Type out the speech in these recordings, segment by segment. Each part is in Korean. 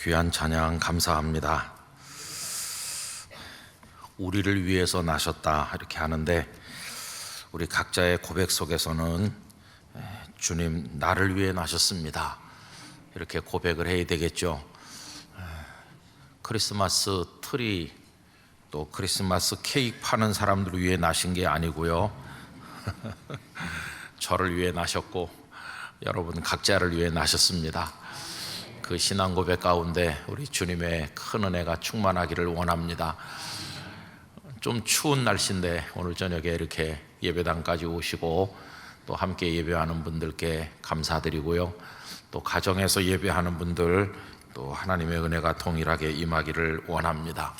귀한 찬양 감사합니다. 우리를 위해서 나셨다 이렇게 하는데, 우리 각자의 고백 속에서는 주님 나를 위해 나셨습니다 이렇게 고백을 해야 되겠죠. 크리스마스 트리 또 크리스마스 케이크 파는 사람들을 위해 나신 게 아니고요 저를 위해 나셨고 여러분 각자를 위해 나셨습니다. 그 신앙 고백 가운데 우리 주님의 큰 은혜가 충만하기를 원합니다. 좀 추운 날씨인데 오늘 저녁에 이렇게 예배당까지 오시고 또 함께 예배하는 분들께 감사드리고요, 또 가정에서 예배하는 분들 또 하나님의 은혜가 동일하게 임하기를 원합니다.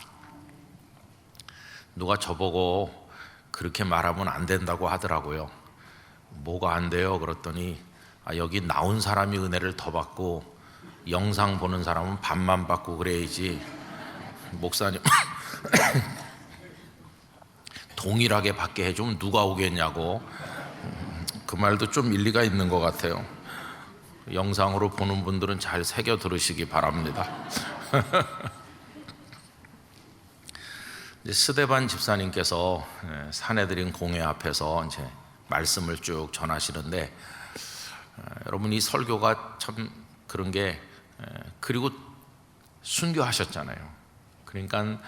누가 저보고 그렇게 말하면 안 된다고 하더라고요. 뭐가 안 돼요? 그랬더니 여기 나온 사람이 은혜를 더 받고 영상 보는 사람은 반만 받고 그래야지 목사님 동일하게 받게 해주면 누가 오겠냐고. 그 말도 좀 일리가 있는 것 같아요. 영상으로 보는 분들은 잘 새겨 들으시기 바랍니다. 이제 스데반 집사님께서 사내들인 공회 앞에서 이제 말씀을 쭉 전하시는데, 여러분 이 설교가 참 그런 게, 그리고 순교하셨잖아요. 그러니까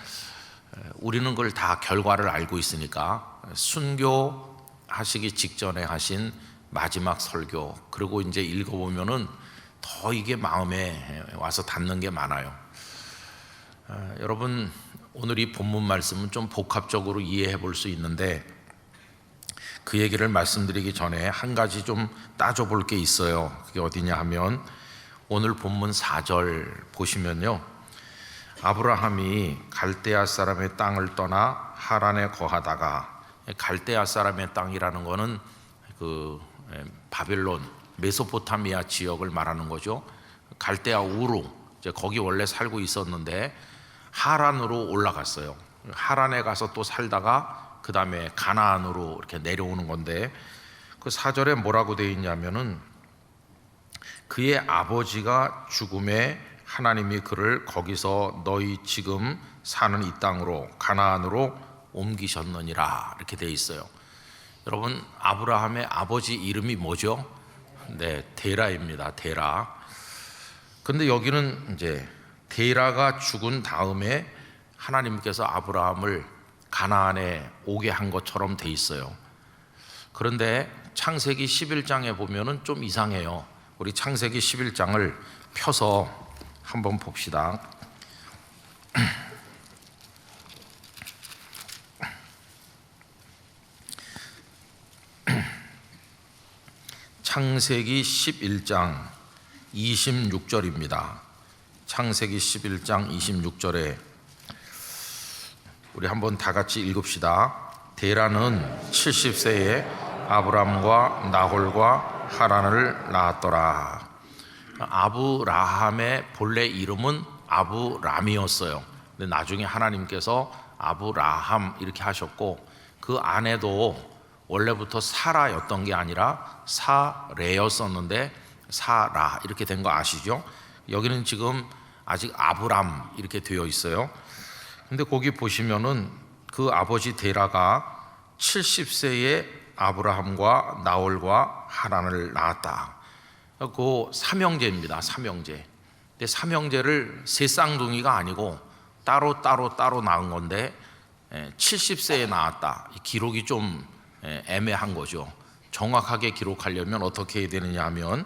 우리는 그걸 다 결과를 알고 있으니까 순교하시기 직전에 하신 마지막 설교, 그리고 이제 읽어보면은 더 이게 마음에 와서 닿는 게 많아요. 여러분 오늘 이 본문 말씀은 좀 복합적으로 이해해 볼 수 있는데, 그 얘기를 말씀드리기 전에 한 가지 좀 따져볼 게 있어요. 그게 어디냐 하면 오늘 본문 4절 보시면요, 아브라함이 갈대아 사람의 땅을 떠나 하란에 거하다가, 갈대아 사람의 땅이라는 거는 그 바벨론 메소포타미아 지역을 말하는 거죠. 갈대아 우루, 이제 거기 원래 살고 있었는데 하란으로 올라갔어요. 하란에 가서 또 살다가 그 다음에 가나안으로 이렇게 내려오는 건데, 그 4절에 뭐라고 되어 있냐면은 그의 아버지가 죽음에 하나님이 그를 거기서 너희 지금 사는 이 땅으로 가나안으로 옮기셨느니라 이렇게 되어 있어요. 여러분 아브라함의 아버지 이름이 뭐죠? 네, 데라입니다. 데라. 근데 여기는 이제 데라가 죽은 다음에 하나님께서 아브라함을 가나안에 오게 한 것처럼 돼 있어요. 그런데 창세기 11장에 보면은 좀 이상해요. 우리 창세기 11장을 펴서 한번 봅시다. 창세기 11장 26절입니다. 창세기 11장 26절에 우리 한번 다 같이 읽읍시다. 데라는 70세에 아브람과 나홀과 하란을 낳았더라. 아브라함의 본래 이름은 아브람이었어요. 근데 나중에 하나님께서 아브라함 이렇게 하셨고, 그 아내도 원래부터 사라였던 게 아니라 사레였었는데 사라 이렇게 된 거 아시죠? 여기는 지금 아직 아브람 이렇게 되어 있어요. 근데 거기 보시면은 그 아버지 데라가 70세에 아브라함과 나홀과 하란을 낳았다. 그 삼형제입니다. 삼형제. 근데 삼형제를 세 쌍둥이가 아니고 따로 낳은 건데 70세에 낳았다. 기록이 좀 애매한 거죠. 정확하게 기록하려면 어떻게 해야 되느냐 하면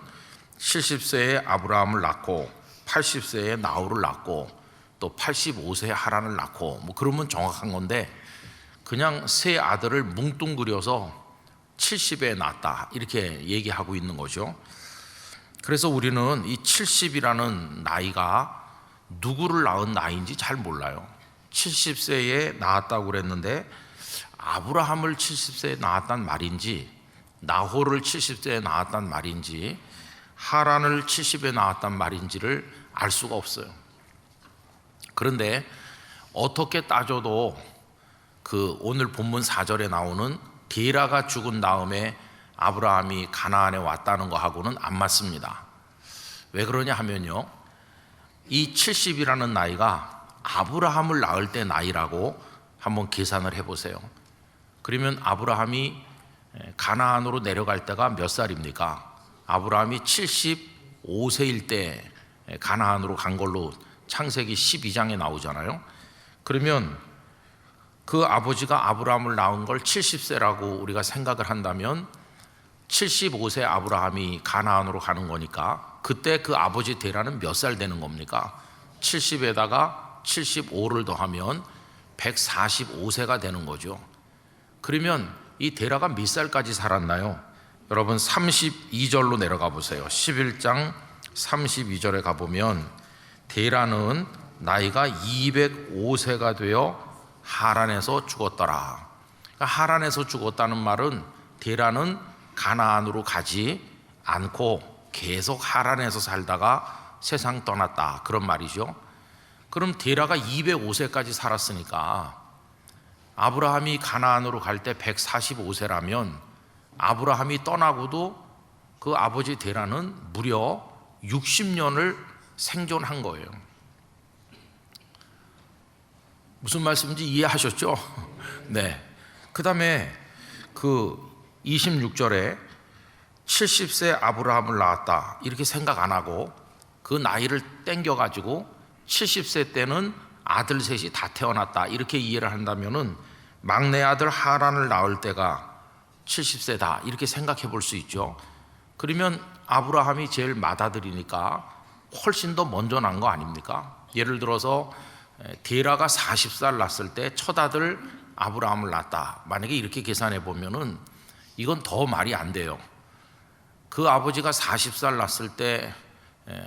70세에 아브라함을 낳고 80세에 나홀을 낳고 또 85세에 하란을 낳고 뭐 그러면 정확한 건데, 그냥 세 아들을 뭉뚱그려서 70에 낳았다 이렇게 얘기하고 있는 거죠. 그래서 우리는 이 70이라는 나이가 누구를 낳은 나이인지 잘 몰라요. 70세에 낳았다고 그랬는데 아브라함을 70세에 낳았단 말인지, 나홀을 70세에 낳았단 말인지, 하란을 70에 낳았단 말인지를 알 수가 없어요. 그런데 어떻게 따져도 그 오늘 본문 4절에 나오는 데라가 죽은 다음에 아브라함이 가나안에 왔다는 거하고는 안 맞습니다. 왜 그러냐 하면요, 이 70이라는 나이가 아브라함을 낳을 때 나이라고 한번 계산을 해보세요. 그러면 아브라함이 가나안으로 내려갈 때가 몇 살입니까? 아브라함이 75세일 때 가나안으로 간 걸로 창세기 12장에 나오잖아요. 그러면 그 아버지가 아브라함을 낳은 걸 70세라고 우리가 생각을 한다면 75세 아브라함이 가나안으로 가는 거니까 그때 그 아버지 데라는 몇 살 되는 겁니까? 70에다가 75를 더하면 145세가 되는 거죠. 그러면 이 데라가 몇 살까지 살았나요? 여러분 32절로 내려가 보세요. 11장 32절에 가보면 데라는 나이가 205세가 되어 하란에서 죽었더라. 그러니까 하란에서 죽었다는 말은 데라는 가나안으로 가지 않고 계속 하란에서 살다가 세상 떠났다, 그런 말이죠. 그럼 데라가 205세까지 살았으니까 아브라함이 가나안으로 갈 때 145세라면 아브라함이 떠나고도 그 아버지 데라는 무려 60년을 생존한 거예요. 무슨 말씀인지 이해하셨죠? 네. 그 다음에 그 26절에 70세 아브라함을 낳았다 이렇게 생각 안 하고 그 나이를 땡겨가지고 70세 때는 아들 셋이 다 태어났다 이렇게 이해를 한다면은 막내 아들 하란을 낳을 때가 70세다 이렇게 생각해 볼 수 있죠. 그러면 아브라함이 제일 맏아들이니까 훨씬 더 먼저 난 거 아닙니까? 예를 들어서 데라가 40살 낳았을 때 첫 아들 아브라함을 낳았다, 만약에 이렇게 계산해 보면은 이건 더 말이 안 돼요. 그 아버지가 40살 낳았을 때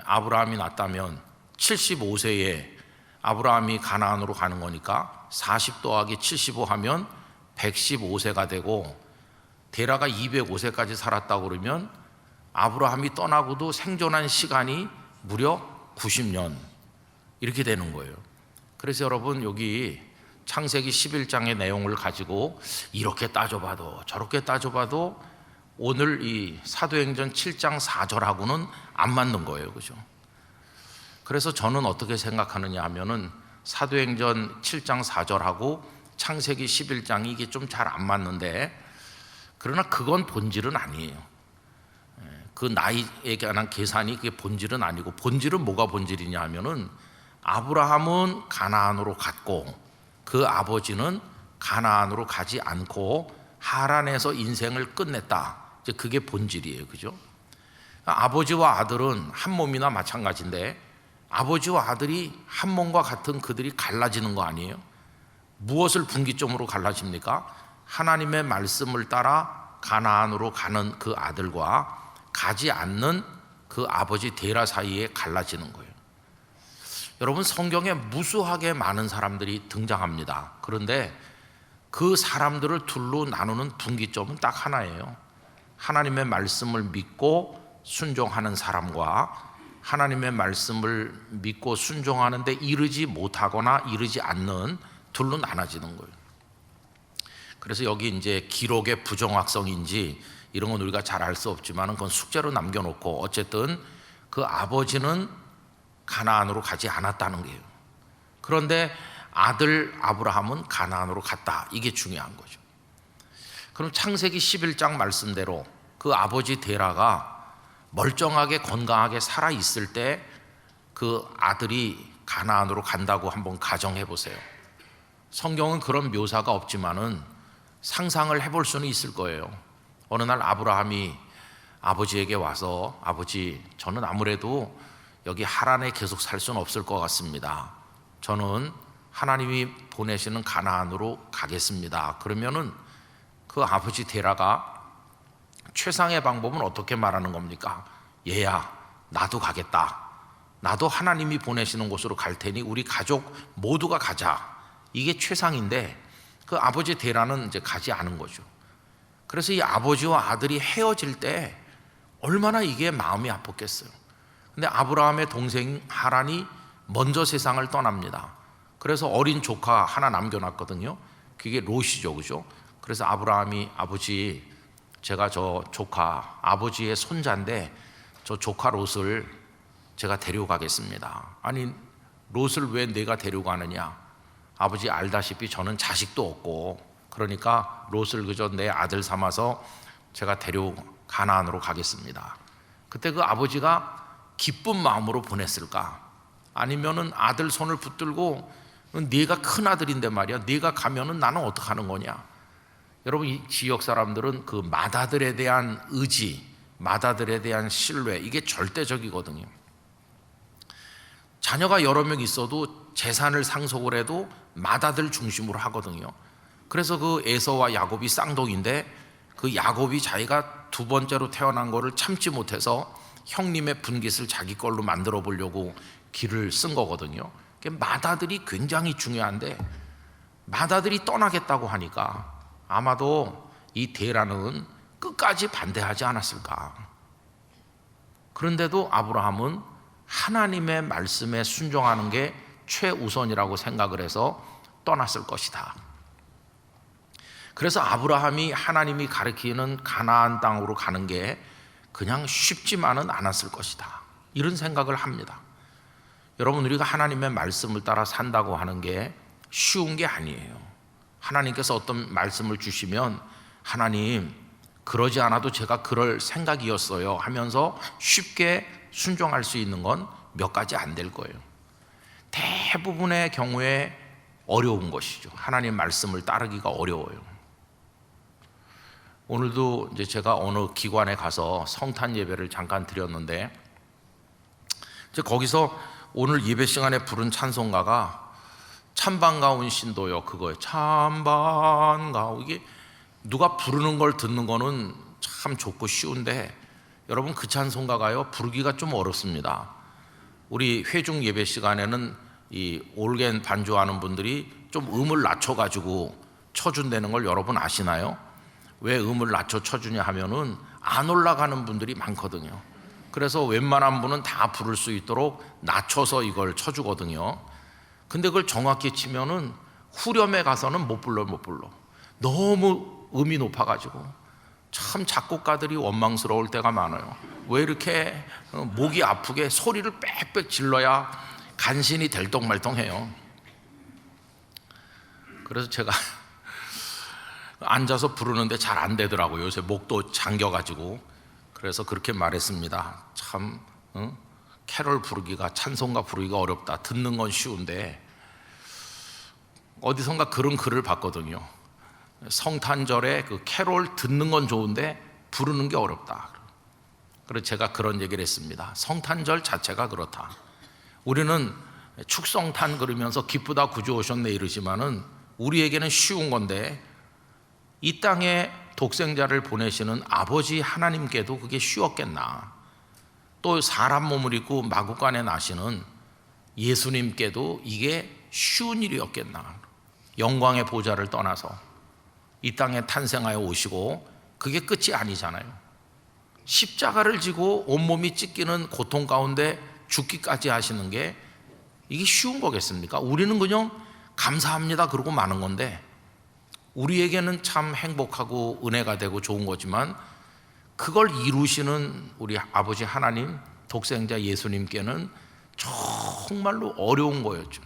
아브라함이 낳았다면 75세에 아브라함이 가나안으로 가는 거니까 40 더하기 75 하면 115세가 되고 데라가 205세까지 살았다고 그러면 아브라함이 떠나고도 생존한 시간이 무려 90년 이렇게 되는 거예요. 그래서 여러분 여기 창세기 11장의 내용을 가지고 이렇게 따져봐도 저렇게 따져봐도 오늘 이 사도행전 7장 4절하고는 안 맞는 거예요. 그죠? 그래서 저는 어떻게 생각하느냐 하면은 사도행전 7장 4절하고 창세기 11장이 이게 좀 잘 안 맞는데, 그러나 그건 본질은 아니에요. 그 나이에 관한 계산이 그게 본질은 아니고, 본질은 뭐가 본질이냐 하면은 아브라함은 가나안으로 갔고 그 아버지는 가나안으로 가지 않고 하란에서 인생을 끝냈다. 이제 그게 본질이에요. 그죠? 아버지와 아들은 한 몸이나 마찬가지인데 아버지와 아들이 한 몸과 같은 그들이 갈라지는 거 아니에요? 무엇을 분기점으로 갈라집니까? 하나님의 말씀을 따라 가나안으로 가는 그 아들과 가지 않는 그 아버지 데라 사이에 갈라지는 거예요. 여러분, 성경에 무수하게 많은 사람들이 등장합니다. 그런데 그 사람들을 둘로 나누는 분기점은 딱 하나예요. 하나님의 말씀을 믿고 순종하는 사람과 하나님의 말씀을 믿고 순종하는데 이르지 못하거나 이르지 않는 둘로 나눠지는 거예요. 그래서 여기 이제 기록의 부정확성인지 이런 건 우리가 잘 알 수 없지만 그건 숙제로 남겨놓고 어쨌든 그 아버지는 가나안으로 가지 않았다는 거예요. 그런데 아들 아브라함은 가나안으로 갔다. 이게 중요한 거죠. 그럼 창세기 11장 말씀대로 그 아버지 데라가 멀쩡하게 건강하게 살아 있을 때 그 아들이 가나안으로 간다고 한번 가정해 보세요. 성경은 그런 묘사가 없지만은 상상을 해볼 수는 있을 거예요. 어느 날 아브라함이 아버지에게 와서, 아버지, 저는 아무래도 여기 하란에 계속 살 수는 없을 것 같습니다. 저는 하나님이 보내시는 가나안으로 가겠습니다. 그러면은 그 아버지 데라가 최상의 방법은 어떻게 말하는 겁니까? 얘야, 나도 가겠다. 나도 하나님이 보내시는 곳으로 갈 테니 우리 가족 모두가 가자. 이게 최상인데 그 아버지 데라는 이제 가지 않은 거죠. 그래서 이 아버지와 아들이 헤어질 때 얼마나 이게 마음이 아팠겠어요. 근데 아브라함의 동생 하란이 먼저 세상을 떠납니다. 그래서 어린 조카 하나 남겨놨거든요. 그게 롯이죠, 그죠? 그래서 아브라함이, 아버지, 제가 저 조카, 아버지의 손자인데 저 조카 롯을 제가 데려가겠습니다. 아니, 롯을 왜 내가 데려가느냐? 아버지 알다시피 저는 자식도 없고, 그러니까 롯을 그저 내 아들 삼아서 제가 가나안으로 가겠습니다. 그때 그 아버지가 기쁜 마음으로 보냈을까? 아니면은 아들 손을 붙들고 네가 큰 아들인데 말이야, 네가 가면은 나는 어떡하는 거냐? 여러분, 이 지역 사람들은 그 맏아들에 대한 의지, 맏아들에 대한 신뢰, 이게 절대적이거든요. 자녀가 여러 명 있어도 재산을 상속을 해도 맏아들 중심으로 하거든요. 그래서 그 에서와 야곱이 쌍둥이인데 그 야곱이 자기가 두 번째로 태어난 거를 참지 못해서 형님의 분깃을 자기 걸로 만들어 보려고 길을 쓴 거거든요. 맏아들이 굉장히 중요한데 맏아들이 떠나겠다고 하니까 아마도 이 데라는 끝까지 반대하지 않았을까. 그런데도 아브라함은 하나님의 말씀에 순종하는 게 최우선이라고 생각을 해서 떠났을 것이다. 그래서 아브라함이 하나님이 가리키는 가나안 땅으로 가는 게 그냥 쉽지만은 않았을 것이다, 이런 생각을 합니다. 여러분, 우리가 하나님의 말씀을 따라 산다고 하는 게 쉬운 게 아니에요. 하나님께서 어떤 말씀을 주시면 하나님, 그러지 않아도 제가 그럴 생각이었어요 하면서 쉽게 순종할 수 있는 건 몇 가지 안 될 거예요. 대부분의 경우에 어려운 것이죠. 하나님 말씀을 따르기가 어려워요. 오늘도 이제 제가 어느 기관에 가서 성탄 예배를 잠깐 드렸는데, 이제 거기서 오늘 예배 시간에 부른 찬송가가 참 반가운 신도요, 그거예요. 참 반가워. 이게 누가 부르는 걸 듣는 거는 참 좋고 쉬운데, 여러분, 그 찬송가가요, 부르기가 좀 어렵습니다. 우리 회중 예배 시간에는 이 올겐 반주하는 분들이 좀 음을 낮춰가지고 쳐준다는 걸 여러분 아시나요? 왜 음을 낮춰 쳐주냐 하면은 안 올라가는 분들이 많거든요. 그래서 웬만한 분은 다 부를 수 있도록 낮춰서 이걸 쳐주거든요. 근데 그걸 정확히 치면은 후렴에 가서는 못 불러. 너무 음이 높아가지고 참 작곡가들이 원망스러울 때가 많아요. 왜 이렇게 목이 아프게 소리를 빽빽 질러야 간신히 들똥말똥해요. 그래서 제가 앉아서 부르는데 잘 안 되더라고요. 요새 목도 잠겨가지고. 그래서 그렇게 말했습니다. 참 캐롤 부르기가, 찬송가 부르기가 어렵다. 듣는 건 쉬운데, 어디선가 그런 글을 봤거든요. 성탄절에 그 캐롤 듣는 건 좋은데 부르는 게 어렵다. 그래서 제가 그런 얘기를 했습니다. 성탄절 자체가 그렇다. 우리는 축성탄 그러면서 기쁘다 구주 오셨네 이러지만은 우리에게는 쉬운 건데, 이 땅에 독생자를 보내시는 아버지 하나님께도 그게 쉬웠겠나. 또 사람 몸을 입고 마구간에 나시는 예수님께도 이게 쉬운 일이었겠나. 영광의 보좌를 떠나서 이 땅에 탄생하여 오시고 그게 끝이 아니잖아요. 십자가를 지고 온몸이 찢기는 고통 가운데 죽기까지 하시는 게 이게 쉬운 거겠습니까? 우리는 그냥 감사합니다 그러고 마는 건데, 우리에게는 참 행복하고 은혜가 되고 좋은 거지만 그걸 이루시는 우리 아버지 하나님, 독생자 예수님께는 정말로 어려운 거였죠.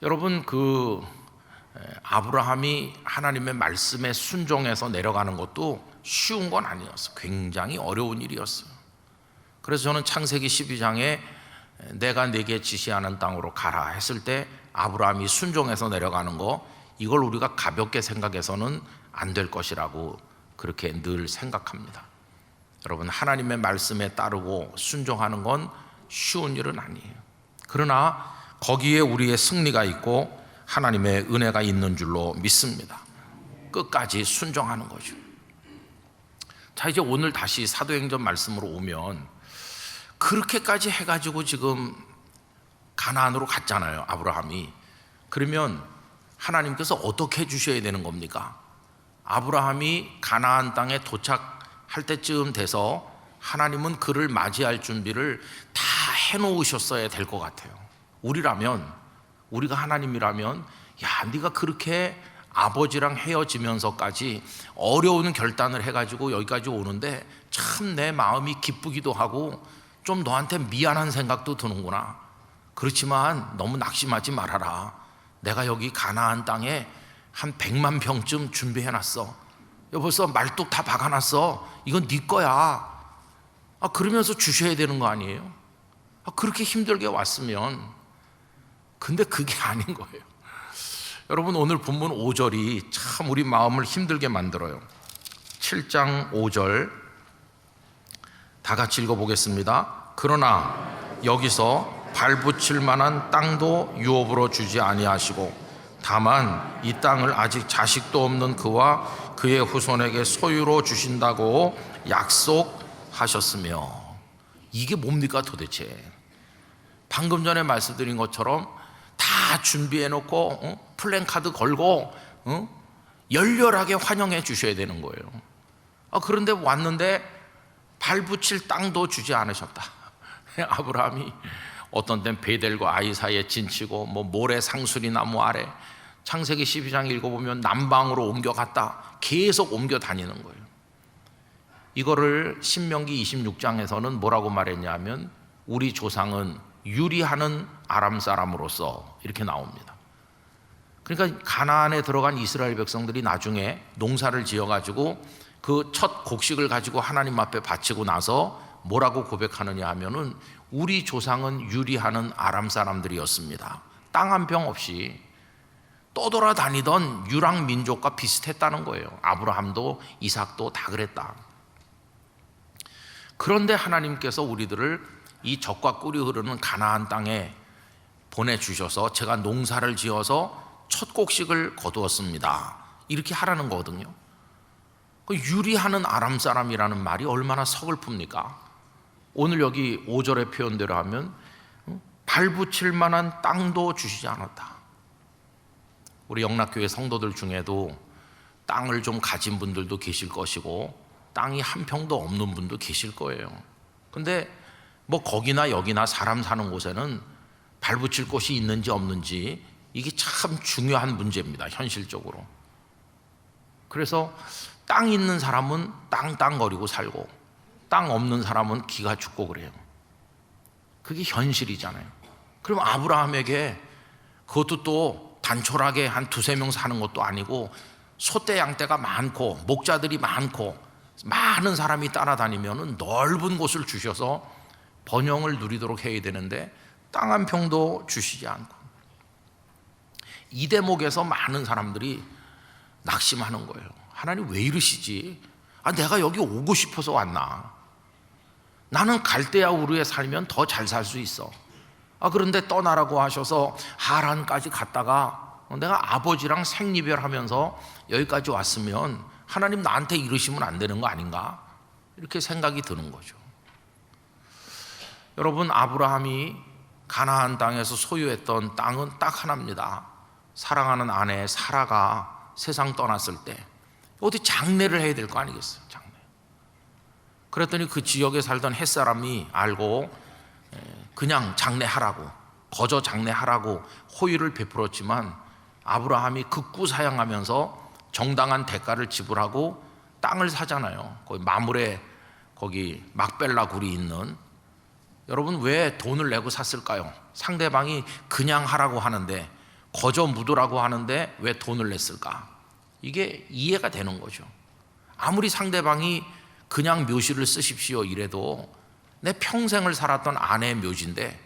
여러분, 그 아브라함이 하나님의 말씀에 순종해서 내려가는 것도 쉬운 건 아니었어요. 굉장히 어려운 일이었어요. 그래서 저는 창세기 12장에 내가 네게 지시하는 땅으로 가라 했을 때 아브라함이 순종해서 내려가는 거, 이걸 우리가 가볍게 생각해서는 안 될 것이라고 그렇게 늘 생각합니다. 여러분, 하나님의 말씀에 따르고 순종하는 건 쉬운 일은 아니에요. 그러나 거기에 우리의 승리가 있고 하나님의 은혜가 있는 줄로 믿습니다. 끝까지 순종하는 거죠. 자, 이제 오늘 다시 사도행전 말씀으로 오면, 그렇게까지 해가지고 지금 가나안으로 갔잖아요, 아브라함이. 그러면 하나님께서 어떻게 해주셔야 되는 겁니까? 아브라함이 가나안 땅에 도착할 때쯤 돼서 하나님은 그를 맞이할 준비를 다 해놓으셨어야 될 것 같아요. 우리가 하나님이라면, 야, 네가 그렇게 아버지랑 헤어지면서까지 어려운 결단을 해가지고 여기까지 오는데 참 내 마음이 기쁘기도 하고 좀 너한테 미안한 생각도 드는구나. 그렇지만 너무 낙심하지 말아라. 내가 여기 가나안 땅에 한 100만 평쯤 준비해놨어. 벌써 말뚝 다 박아놨어. 이건 네 거야. 그러면서 주셔야 되는 거 아니에요? 그렇게 힘들게 왔으면. 근데 그게 아닌 거예요. 여러분, 오늘 본문 5절이 참 우리 마음을 힘들게 만들어요. 7장 5절 다 같이 읽어보겠습니다. 그러나 여기서 발붙일 만한 땅도 유업으로 주지 아니하시고 다만 이 땅을 아직 자식도 없는 그와 그의 후손에게 소유로 주신다고 약속하셨으며. 이게 뭡니까 도대체? 방금 전에 말씀드린 것처럼 다 준비해놓고 플랜카드 걸고 열렬하게 환영해 주셔야 되는 거예요. 그런데 왔는데 발붙일 땅도 주지 않으셨다. 아브라함이 어떤 땐 베델과 아이 사이에 진치고 모래 상수리 나무 아래, 창세기 12장 읽어보면 남방으로 옮겨갔다. 계속 옮겨 다니는 거예요. 이거를 신명기 26장에서는 뭐라고 말했냐면 우리 조상은 유리하는 아람 사람으로서 이렇게 나옵니다. 그러니까 가나안에 들어간 이스라엘 백성들이 나중에 농사를 지어가지고 그 첫 곡식을 가지고 하나님 앞에 바치고 나서 뭐라고 고백하느냐 하면은 우리 조상은 유리하는 아람 사람들이었습니다. 땅 한 평 없이 떠돌아다니던 유랑 민족과 비슷했다는 거예요. 아브라함도 이삭도 다 그랬다. 그런데 하나님께서 우리들을 이 젖과 꿀이 흐르는 가나안 땅에 보내주셔서 제가 농사를 지어서 첫 곡식을 거두었습니다. 이렇게 하라는 거거든요. 유리하는 아람 사람이라는 말이 얼마나 서글픕니까? 오늘 여기 5절의 표현대로 하면 발붙일 만한 땅도 주시지 않았다. 우리 영락교회 성도들 중에도 땅을 좀 가진 분들도 계실 것이고 땅이 한 평도 없는 분도 계실 거예요. 근데 거기나 여기나 사람 사는 곳에는 발붙일 곳이 있는지 없는지 이게 참 중요한 문제입니다, 현실적으로. 그래서 땅 있는 사람은 땅땅거리고 살고 땅 없는 사람은 기가 죽고 그래요. 그게 현실이잖아요. 그럼 아브라함에게 그것도 또 단촐하게 한 두세 명 사는 것도 아니고 소떼 양떼가 많고 목자들이 많고 많은 사람이 따라다니면 넓은 곳을 주셔서 번영을 누리도록 해야 되는데 땅 한 평도 주시지 않고, 이 대목에서 많은 사람들이 낙심하는 거예요. 하나님 왜 이러시지? 내가 여기 오고 싶어서 왔나? 나는 갈대아 우르에 살면 더 잘 살 수 있어. 그런데 떠나라고 하셔서 하란까지 갔다가 내가 아버지랑 생이별하면서 여기까지 왔으면 하나님 나한테 이러시면 안 되는 거 아닌가? 이렇게 생각이 드는 거죠. 여러분, 아브라함이 가나안 땅에서 소유했던 땅은 딱 하나입니다. 사랑하는 아내 사라가 세상 떠났을 때 어디 장례를 해야 될 거 아니겠어요? 장례. 그랬더니 그 지역에 살던 햇사람이 알고 그냥 장례하라고, 거저 장례하라고 호의를 베풀었지만 아브라함이 극구사양하면서 정당한 대가를 지불하고 땅을 사잖아요. 거기 마물에 거기 막벨라 굴이 있는. 여러분, 왜 돈을 내고 샀을까요? 상대방이 그냥 하라고 하는데, 거저 묻으라고 하는데 왜 돈을 냈을까? 이게 이해가 되는 거죠. 아무리 상대방이 그냥 묘시를 쓰십시오 이래도 내 평생을 살았던 아내의 묘지인데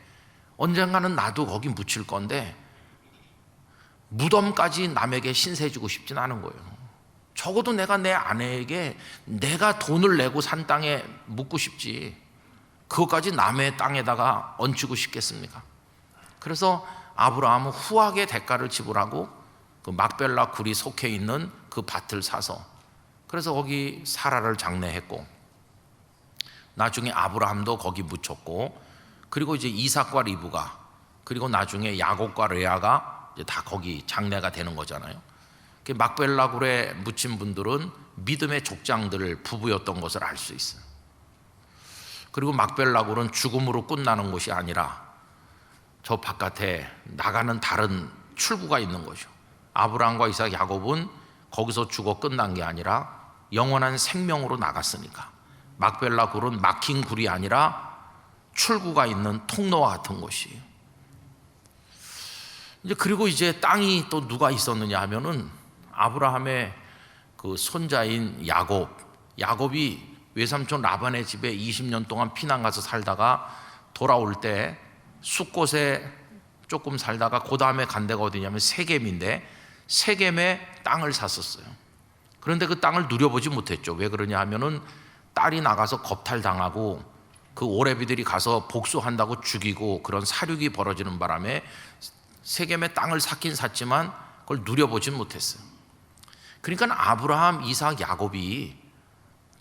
언젠가는 나도 거기 묻힐 건데 무덤까지 남에게 신세지고 싶진 않은 거예요. 적어도 내가 내 아내에게 내가 돈을 내고 산 땅에 묻고 싶지, 그것까지 남의 땅에다가 얹히고 싶겠습니까? 그래서 아브라함은 후하게 대가를 지불하고 그 막벨라 굴이 속해 있는 그 밭을 사서, 그래서 거기 사라를 장례했고 나중에 아브라함도 거기 묻혔고, 그리고 이제 이삭과 리브가, 그리고 나중에 야곱과 레아가 이제 다 거기 장례가 되는 거잖아요. 막벨라 굴에 묻힌 분들은 믿음의 족장들 부부였던 것을 알 수 있어요. 그리고 막벨라 굴은 죽음으로 끝나는 곳이 아니라 저 바깥에 나가는 다른 출구가 있는 거죠. 아브라함과 이삭, 야곱은 거기서 죽어 끝난 게 아니라 영원한 생명으로 나갔으니까 막벨라 굴은 막힌 굴이 아니라 출구가 있는 통로와 같은 곳이에요. 이제 그리고 이제 땅이 또 누가 있었느냐 하면은 아브라함의 그 손자인 야곱이 외삼촌 라반의 집에 20년 동안 피난 가서 살다가 돌아올 때 숫곳에 조금 살다가 그 다음에 간 데가 어디냐면 세겜인데 세겜에 땅을 샀었어요. 그런데 그 땅을 누려보지 못했죠. 왜 그러냐 하면은 딸이 나가서 겁탈당하고 그 오레비들이 가서 복수한다고 죽이고 그런 사륙이 벌어지는 바람에 세겜의 땅을 샀긴 샀지만 그걸 누려보진 못했어요. 그러니까 아브라함, 이삭, 야곱이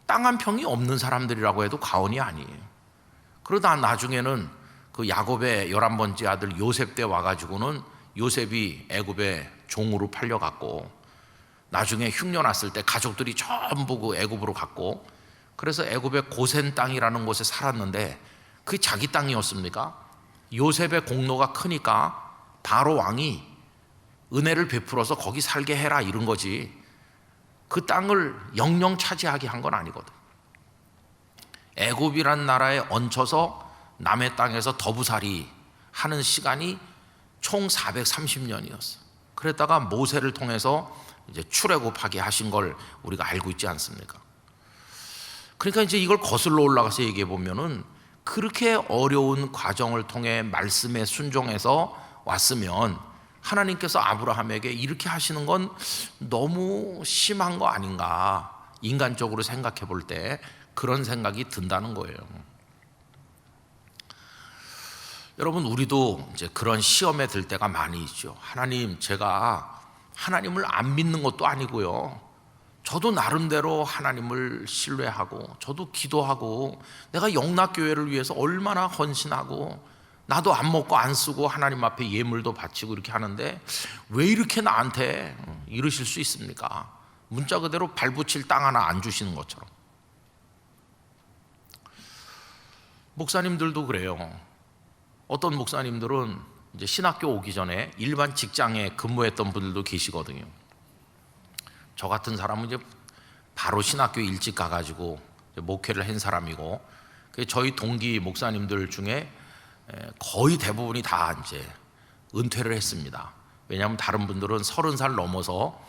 땅 한 평이 없는 사람들이라고 해도 과언이 아니에요. 그러다 나중에는 그 야곱의 11번째 아들 요셉 때 와가지고는 요셉이 애굽의 종으로 팔려갔고 나중에 흉년 났을 때 가족들이 전부 그 애굽으로 갔고 그래서 애굽의 고센 땅이라는 곳에 살았는데 그게 자기 땅이었습니까? 요셉의 공로가 크니까 바로 왕이 은혜를 베풀어서 거기 살게 해라 이런 거지 그 땅을 영영 차지하게 한 건 아니거든. 애굽이란 나라에 얹혀서 남의 땅에서 더부살이 하는 시간이 총 430년이었어. 그랬다가 모세를 통해서 이제 출애굽하게 하신 걸 우리가 알고 있지 않습니까? 그러니까 이제 이걸 거슬러 올라가서 얘기해 보면은 그렇게 어려운 과정을 통해 말씀에 순종해서 왔으면 하나님께서 아브라함에게 이렇게 하시는 건 너무 심한 거 아닌가 인간적으로 생각해 볼 때 그런 생각이 든다는 거예요. 여러분 우리도 이제 그런 시험에 들 때가 많이 있죠. 하나님 제가 하나님을 안 믿는 것도 아니고요. 저도 나름대로 하나님을 신뢰하고 저도 기도하고 내가 영락교회를 위해서 얼마나 헌신하고 나도 안 먹고 안 쓰고 하나님 앞에 예물도 바치고 이렇게 하는데 왜 이렇게 나한테 이러실 수 있습니까? 문자 그대로 발붙일 땅 하나 안 주시는 것처럼. 목사님들도 그래요. 어떤 목사님들은 이제 신학교 오기 전에 일반 직장에 근무했던 분들도 계시거든요. 저 같은 사람은 이제 바로 신학교 일찍 가가지고 목회를 한 사람이고 저희 동기 목사님들 중에 거의 대부분이 다 이제 은퇴를 했습니다. 왜냐하면 다른 분들은 30살 넘어서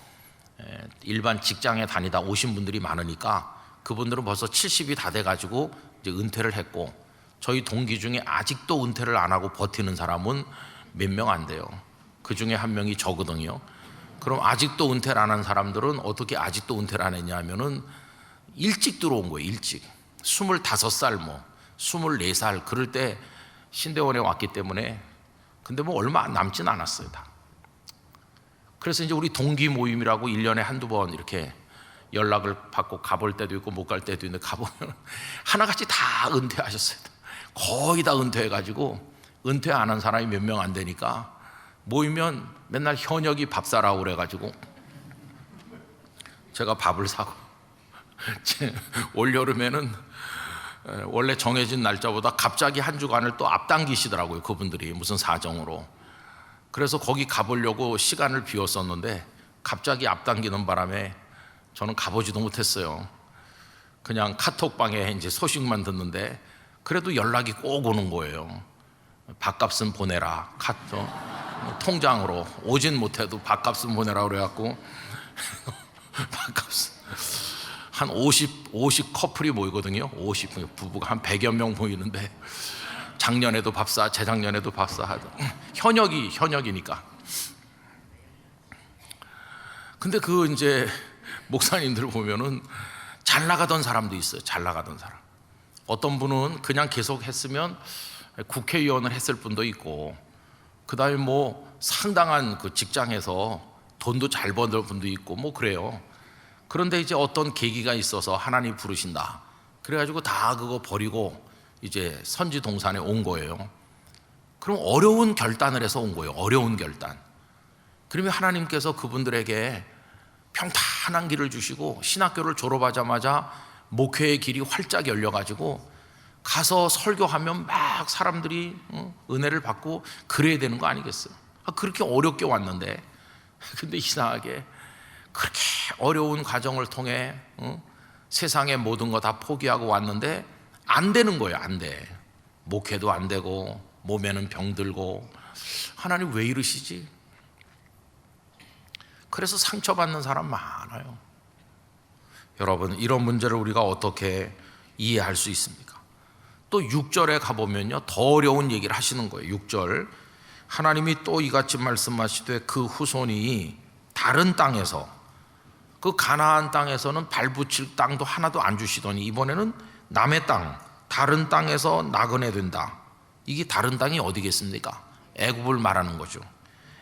일반 직장에 다니다 오신 분들이 많으니까 그분들은 벌써 70이 다 돼가지고 이제 은퇴를 했고 저희 동기 중에 아직도 은퇴를 안 하고 버티는 사람은 몇 명 안 돼요. 그 중에 한 명이 저거든요. 그럼 아직도 은퇴를 안 한 사람들은 어떻게 아직도 은퇴를 안 했냐 하면은 일찍 들어온 거예요. 일찍 25살 뭐 24살 그럴 때 신대원에 왔기 때문에 근데 뭐 얼마 남진 않았어요 다. 그래서 이제 우리 동기 모임이라고 1년에 한두 번 이렇게 연락을 받고 가볼 때도 있고 못 갈 때도 있는데 가보면 하나같이 다 은퇴하셨어요. 거의 다 은퇴해가지고 은퇴 안 한 사람이 몇 명 안 되니까 모이면 맨날 현역이 밥 사라고 그래가지고 제가 밥을 사고 올여름에는 원래 정해진 날짜보다 갑자기 한 주간을 또 앞당기시더라고요. 그분들이 무슨 사정으로. 그래서 거기 가보려고 시간을 비웠었는데 갑자기 앞당기는 바람에 저는 가보지도 못했어요. 그냥 카톡방에 이제 소식만 듣는데 그래도 연락이 꼭 오는 거예요. 밥값은 보내라. 통장으로 오진 못해도 밥값은 보내라 그래갖고 밥값은 한 50 커플이 모이거든요. 50 부부가 한 100여 명 모이는데 작년에도 밥사, 재작년에도 밥사 하던 현역이니까. 근데 그 이제 목사님들 보면은 잘 나가던 사람도 있어요. 잘 나가던 사람. 어떤 분은 그냥 계속 했으면 국회의원을 했을 분도 있고, 그 다음에 뭐 상당한 그 직장에서 돈도 잘 버는 분도 있고 뭐 그래요. 그런데 이제 어떤 계기가 있어서 하나님 부르신다. 그래가지고 다 그거 버리고 이제 선지 동산에 온 거예요. 그럼 어려운 결단을 해서 온 거예요. 어려운 결단. 그러면 하나님께서 그분들에게 평탄한 길을 주시고 신학교를 졸업하자마자 목회의 길이 활짝 열려가지고 가서 설교하면 막 사람들이 은혜를 받고 그래야 되는 거 아니겠어요? 그렇게 어렵게 왔는데 근데 이상하게 그렇게 어려운 과정을 통해 세상의 모든 거 다 포기하고 왔는데 안 되는 거예요. 안 돼. 목회도 안 되고 몸에는 병들고 하나님 왜 이러시지? 그래서 상처받는 사람 많아요. 여러분, 이런 문제를 우리가 어떻게 이해할 수 있습니까? 또 6절에 가보면요, 더 어려운 얘기를 하시는 거예요. 6절, 하나님이 또 이같이 말씀하시되 그 후손이 다른 땅에서, 그 가나안 땅에서는 발붙일 땅도 하나도 안 주시더니 이번에는 남의 땅, 다른 땅에서 나그네 된다. 이게 다른 땅이 어디겠습니까? 애굽을 말하는 거죠.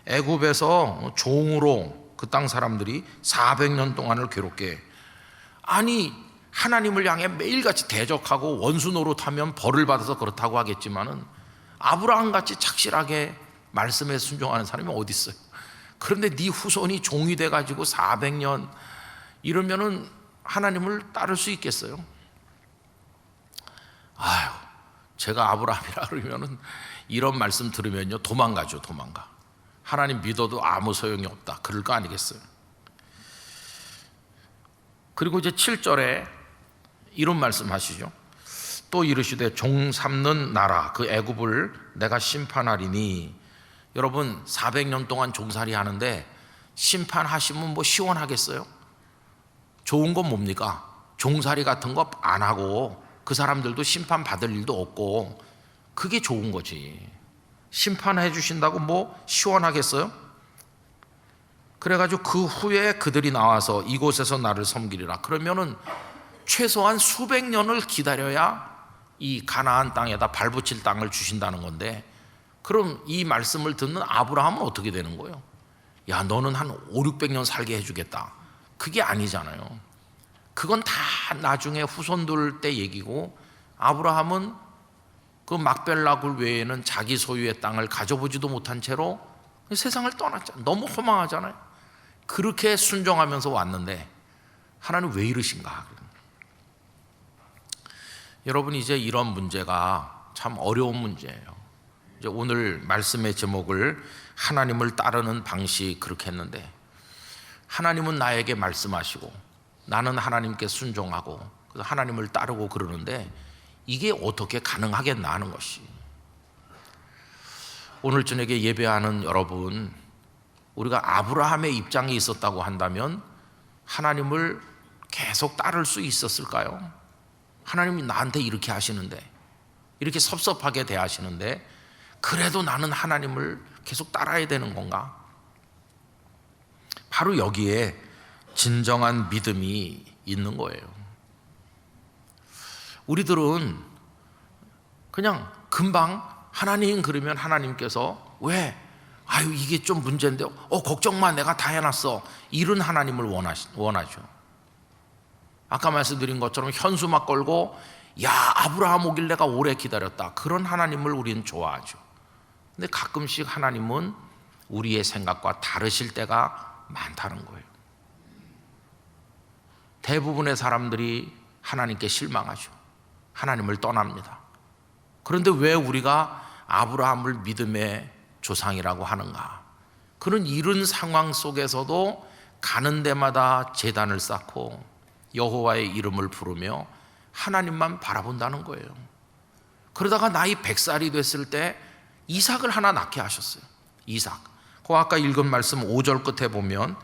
애굽에서 종으로 그 땅 사람들이 400년 동안을 괴롭게, 아니 하나님을 향해 매일같이 대적하고 원수 노릇하면 벌을 받아서 그렇다고 하겠지만은 아브라함같이 착실하게 말씀에 순종하는 사람이 어디 있어요? 그런데 네 후손이 종이 돼가지고 400년 이러면은 하나님을 따를 수 있겠어요? 아유, 제가 아브라함이라 그러면은 이런 말씀 들으면요 도망가죠. 도망가. 하나님 믿어도 아무 소용이 없다, 그럴 거 아니겠어요? 그리고 이제 7절에 이런 말씀 하시죠. 또 이르시되 종 삼는 나라 그 애굽을 내가 심판하리니. 여러분, 400년 동안 종살이 하는데 심판하시면 뭐 시원하겠어요? 좋은 건 뭡니까? 종살이 같은 거 안 하고 그 사람들도 심판 받을 일도 없고, 그게 좋은 거지. 심판해 주신다고 뭐 시원하겠어요? 그래가지고 그 후에 그들이 나와서 이곳에서 나를 섬기리라. 그러면은 최소한 수백 년을 기다려야 이 가나안 땅에다 발붙일 땅을 주신다는 건데, 그럼 이 말씀을 듣는 아브라함은 어떻게 되는 거예요? 야, 너는 한 500~600년 살게 해주겠다. 그게 아니잖아요. 그건 다 나중에 후손들 때 얘기고, 아브라함은 그 막벨라굴 외에는 자기 소유의 땅을 가져보지도 못한 채로 세상을 떠났잖아요. 너무 허망하잖아요. 그렇게 순종하면서 왔는데 하나님 왜 이러신가? 여러분, 이제 이런 문제가 참 어려운 문제예요. 이제 오늘 말씀의 제목을 하나님을 따르는 방식 그렇게 했는데, 하나님은 나에게 말씀하시고 나는 하나님께 순종하고 그래서 하나님을 따르고 그러는데 이게 어떻게 가능하겠나 하는 것이, 오늘 저녁에 예배하는 여러분, 우리가 아브라함의 입장에 있었다고 한다면 하나님을 계속 따를 수 있었을까요? 하나님이 나한테 이렇게 하시는데, 이렇게 섭섭하게 대하시는데 그래도 나는 하나님을 계속 따라야 되는 건가? 바로 여기에 진정한 믿음이 있는 거예요. 우리들은 그냥 금방 하나님 그러면 하나님께서 왜? 아유, 이게 좀 문제인데 걱정 마, 내가 다 해놨어, 이런 하나님을 원하죠. 아까 말씀드린 것처럼 현수막 걸고 야, 아브라함 오길 내가 오래 기다렸다, 그런 하나님을 우리는 좋아하죠. 근데 가끔씩 하나님은 우리의 생각과 다르실 때가 많다는 거예요. 대부분의 사람들이 하나님께 실망하죠. 하나님을 떠납니다. 그런데 왜 우리가 아브라함을 믿음의 조상이라고 하는가? 그는 이런 상황 속에서도 가는 데마다 제단을 쌓고 여호와의 이름을 부르며 하나님만 바라본다는 거예요. 그러다가 나이 100살이 됐을 때 이삭을 하나 낳게 하셨어요. 이삭. 그 아까 읽은 말씀 5절 끝에 보면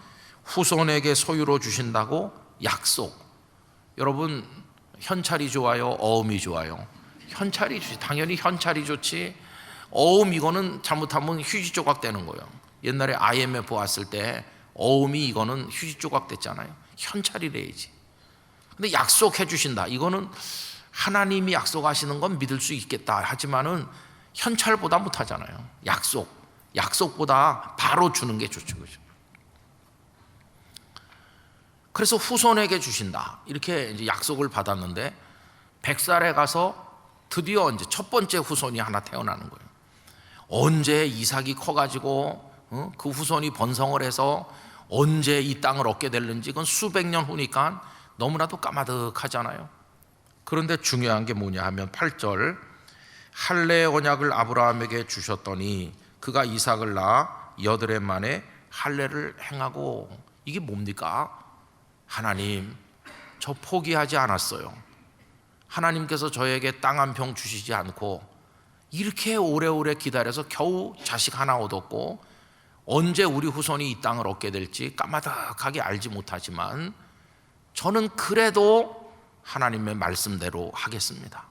후손에게 소유로 주신다고 약속. 여러분, 현찰이 좋아요, 어음이 좋아요? 현찰이 좋지. 당연히 현찰이 좋지. 어음 이거는 잘못하면 휴지 조각 되는 거예요. 옛날에 IMF 왔을 때 어음이 이거는 휴지 조각 됐잖아요. 현찰이래야지. 근데 약속해 주신다, 이거는 하나님이 약속하시는 건 믿을 수 있겠다 하지만은 현찰보다 못하잖아요. 약속보다 바로 주는 게 좋죠. 그죠? 그래서 후손에게 주신다, 이렇게 이제 약속을 받았는데 100살에 가서 드디어 이제 첫 번째 후손이 하나 태어나는 거예요. 언제 이삭이 커가지고 그 후손이 번성을 해서 언제 이 땅을 얻게 될는지 그건 수백 년 후니까 너무나도 까마득하잖아요. 그런데 중요한 게 뭐냐 하면 8절, 할례의 언약을 아브라함에게 주셨더니 그가 이삭을 낳아 여드레 만에 할례를 행하고. 이게 뭡니까? 하나님, 저 포기하지 않았어요. 하나님께서 저에게 땅 한 평 주시지 않고 이렇게 오래오래 기다려서 겨우 자식 하나 얻었고, 언제 우리 후손이 이 땅을 얻게 될지 까마득하게 알지 못하지만 저는 그래도 하나님의 말씀대로 하겠습니다.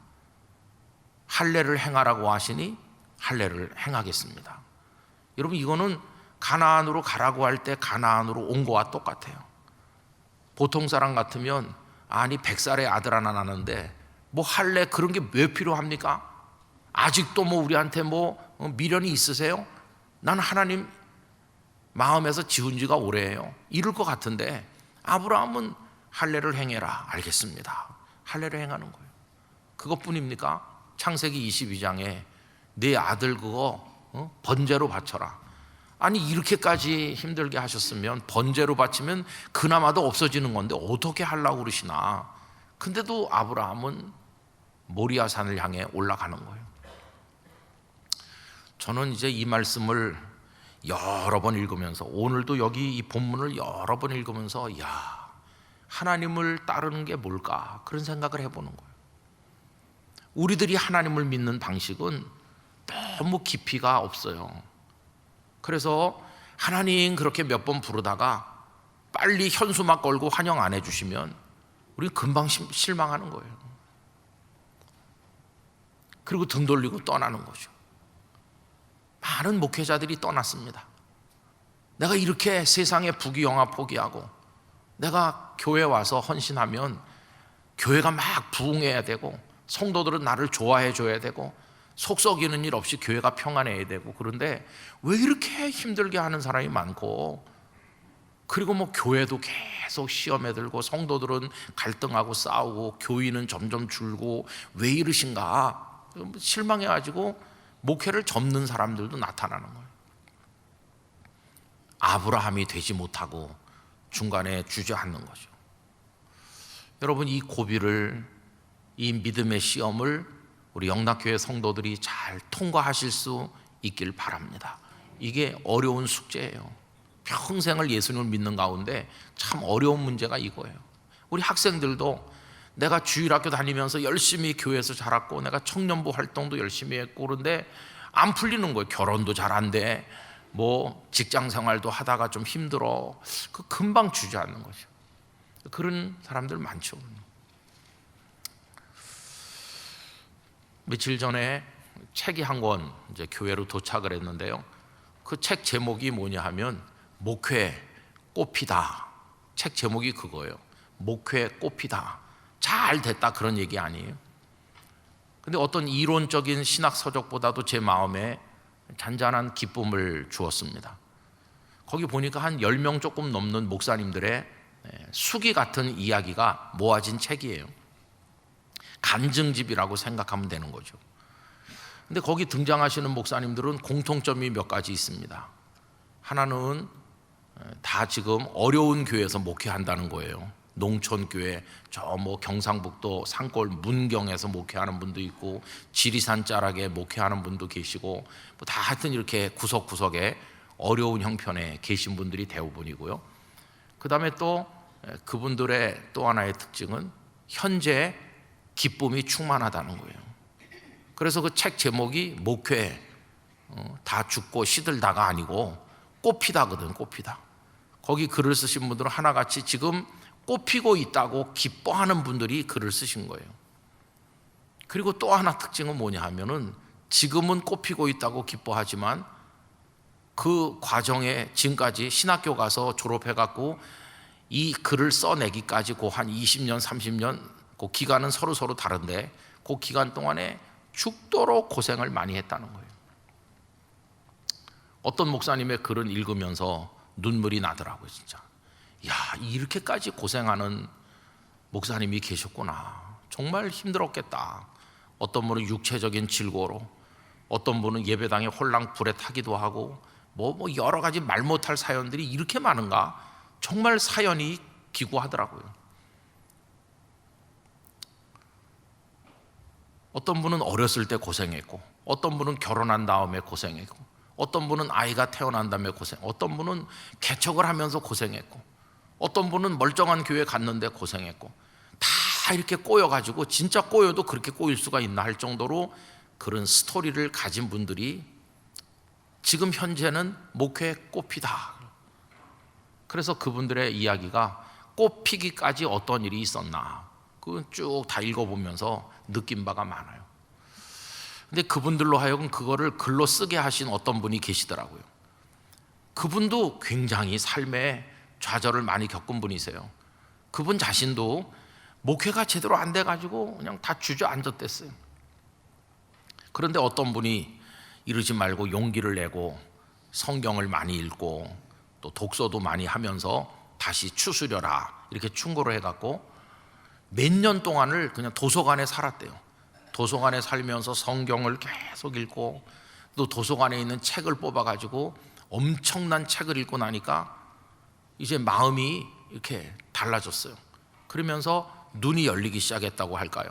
할례를 행하라고 하시니 할례를 행하겠습니다. 여러분, 이거는 가나안으로 가라고 할 때 가나안으로 온 거와 똑같아요. 보통 사람 같으면 아니 100살의 아들 하나 낳는데 뭐 할례 그런 게 왜 필요합니까? 아직도 뭐 우리한테 뭐 미련이 있으세요? 나는 하나님 마음에서 지은 지가 오래예요. 이럴 것 같은데 아브라함은 할례를 행해라. 알겠습니다. 할례를 행하는 거예요. 그것뿐입니까? 창세기 22장에 네 아들 그거 번제로 바쳐라. 아니 이렇게까지 힘들게 하셨으면 번제로 바치면 그나마도 없어지는 건데 어떻게 하려고 그러시나. 근데도 아브라함은 모리아산을 향해 올라가는 거예요. 저는 이제 이 말씀을 여러 번 읽으면서, 오늘도 여기 이 본문을 여러 번 읽으면서 야, 하나님을 따르는 게 뭘까 그런 생각을 해보는 거예요. 우리들이 하나님을 믿는 방식은 너무 깊이가 없어요. 그래서 하나님 그렇게 몇 번 부르다가 빨리 현수막 걸고 환영 안 해주시면 우리 금방 실망하는 거예요. 그리고 등 돌리고 떠나는 거죠. 많은 목회자들이 떠났습니다. 내가 이렇게 세상의 부귀영화 포기하고 내가 교회 와서 헌신하면 교회가 막 부흥해야 되고 성도들은 나를 좋아해 줘야 되고 속 썩이는 일 없이 교회가 평안해야 되고, 그런데 왜 이렇게 힘들게 하는 사람이 많고, 그리고 뭐 교회도 계속 시험에 들고 성도들은 갈등하고 싸우고 교인은 점점 줄고 왜 이러신가 실망해가지고 목회를 접는 사람들도 나타나는 거예요. 아브라함이 되지 못하고 중간에 주저앉는 거죠. 여러분, 이 고비를, 이 믿음의 시험을 우리 영락교회 성도들이 잘 통과하실 수 있길 바랍니다. 이게 어려운 숙제예요. 평생을 예수님을 믿는 가운데 참 어려운 문제가 이거예요. 우리 학생들도 내가 주일학교 다니면서 열심히 교회에서 자랐고 내가 청년부 활동도 열심히 했고 그런데 안 풀리는 거예요. 결혼도 잘 안 돼. 뭐 직장 생활도 하다가 좀 힘들어. 그 금방 주저앉는 거죠. 그런 사람들 많죠. 며칠 전에 책이 한 권 이제 교회로 도착을 했는데요. 그 책 제목이 뭐냐 하면 목회 꽃피다. 책 제목이 그거예요. 목회 꽃피다. 잘 됐다 그런 얘기 아니에요. 근데 어떤 이론적인 신학 서적보다도 제 마음에 잔잔한 기쁨을 주었습니다. 거기 보니까 한 10명 조금 넘는 목사님들의 수기 같은 이야기가 모아진 책이에요. 간증집이라고 생각하면 되는 거죠. 근데 거기 등장하시는 목사님들은 공통점이 몇 가지 있습니다. 하나는 다 지금 어려운 교회에서 목회한다는 거예요. 농촌교회, 저 뭐 경상북도 산골 문경에서 목회하는 분도 있고 지리산 자락에 목회하는 분도 계시고 뭐 다 하여튼 이렇게 구석구석에 어려운 형편에 계신 분들이 대부분이고요. 그 다음에 또 그분들의 또 하나의 특징은 현재 기쁨이 충만하다는 거예요. 그래서 그 책 제목이 목회 다 죽고 시들다가 아니고 꽃피다거든. 꽃피다. 거기 글을 쓰신 분들은 하나같이 지금 꽃피고 있다고 기뻐하는 분들이 글을 쓰신 거예요. 그리고 또 하나 특징은 뭐냐 하면은 지금은 꽃피고 있다고 기뻐하지만 그 과정에 지금까지 신학교 가서 졸업해갖고 이 글을 써내기까지 그 한 20년 30년 그 기간은 서로 다른데 그 기간 동안에 죽도록 고생을 많이 했다는 거예요. 어떤 목사님의 글을 읽으면서 눈물이 나더라고요. 진짜 야, 이렇게까지 고생하는 목사님이 계셨구나. 정말 힘들었겠다. 어떤 분은 육체적인 질고로, 어떤 분은 예배당에 홀랑 불에 타기도 하고 뭐 여러 가지 말 못할 사연들이 이렇게 많은가. 정말 사연이 기구하더라고요. 어떤 분은 어렸을 때 고생했고, 어떤 분은 결혼한 다음에 고생했고, 어떤 분은 아이가 태어난 다음에 고생, 어떤 분은 개척을 하면서 고생했고, 어떤 분은 멀쩡한 교회 갔는데 고생했고, 다 이렇게 꼬여가지고 진짜 꼬여도 그렇게 꼬일 수가 있나 할 정도로 그런 스토리를 가진 분들이 지금 현재는 목회에 꽃피다. 그래서 그분들의 이야기가 꽃피기까지 어떤 일이 있었나 그건 쭉 다 읽어보면서 느낀 바가 많아요. 근데 그분들로 하여금 그거를 글로 쓰게 하신 어떤 분이 계시더라고요. 그분도 굉장히 삶에 좌절을 많이 겪은 분이세요. 그분 자신도 목회가 제대로 안 돼가지고 그냥 다 주저앉았댔어요. 그런데 어떤 분이 이러지 말고 용기를 내고 성경을 많이 읽고 또 독서도 많이 하면서 다시 추스려라 이렇게 충고를 해갖고 몇 년 동안을 그냥 도서관에 살았대요. 도서관에 살면서 성경을 계속 읽고 또 도서관에 있는 책을 뽑아가지고 엄청난 책을 읽고 나니까 이제 마음이 이렇게 달라졌어요. 그러면서 눈이 열리기 시작했다고 할까요?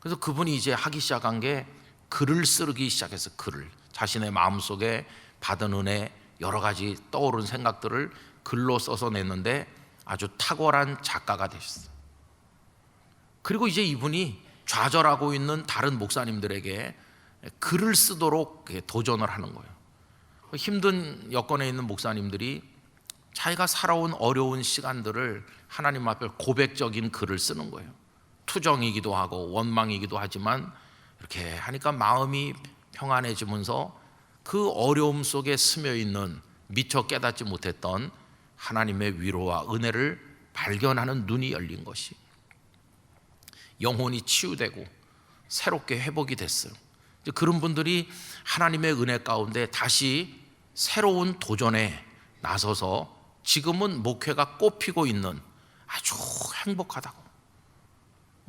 그래서 그분이 이제 하기 시작한 게 글을 쓰기 시작했어요. 글을 자신의 마음속에 받은 은혜 여러 가지 떠오른 생각들을 글로 써서 냈는데 아주 탁월한 작가가 되셨어요. 그리고 이제 이분이 좌절하고 있는 다른 목사님들에게 글을 쓰도록 도전을 하는 거예요. 힘든 여건에 있는 목사님들이 자기가 살아온 어려운 시간들을 하나님 앞에 고백적인 글을 쓰는 거예요. 투정이기도 하고 원망이기도 하지만 이렇게 하니까 마음이 평안해지면서 그 어려움 속에 스며 있는 미처 깨닫지 못했던 하나님의 위로와 은혜를 발견하는 눈이 열린 것이 영혼이 치유되고 새롭게 회복이 됐어요. 그런 분들이 하나님의 은혜 가운데 다시 새로운 도전에 나서서 지금은 목회가 꽃피고 있는 아주 행복하다고.